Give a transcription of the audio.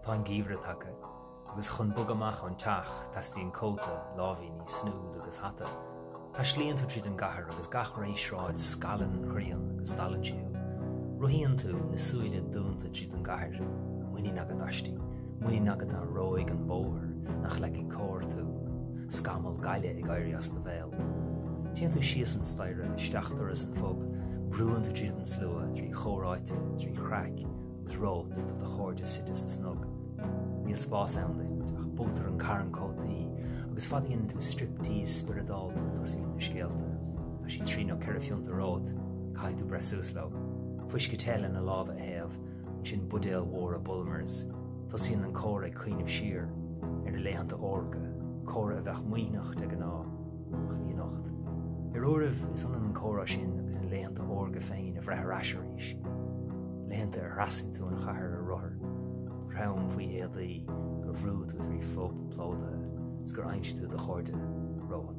Tá an Gheimhridh take, agus chun bug amach an teach tastíon cóta lámhí ní snúd agus hata. Tá slíonn tú tríd an gahar agus gach réisráid scalan chríon agus dalan siú. Ruhíonn tú na súile dúnta tríd an gahar, muoine agad astí, muoine agad an róig an bóthar nach le í cóir tú, scamal gaile ag éirí as na bhéil. Tíonn tú síos an staire isteachtar as an fob, brúann tú tríd an slua trí chóráite, trí chrac, agus rót dat a chóirde sit is snug. Níl spás ann ach bútar an caran cótaí agus fadaíonn tú striptease spiridáilta tosí na scéalta. Tá sí trína ceir fionta rót, caiith tú bresús le. Fuisce téile na lábh a héamh, sin budéal mhór a bulmers, tosíonn an córa cuioineh siar ar na Laethanta Órga, córa a bheith muoineacht ag an ná, ach ní nocht. Ar uiribh is an córa sin agus an Laethanta Órga féin a bhreithir aisiríis. Laethanta ar rasin tú an chathair a rothair. Rám faoi éadaí gur bhrú tú trí fób plóda, gur aimse tú de chóirde rót.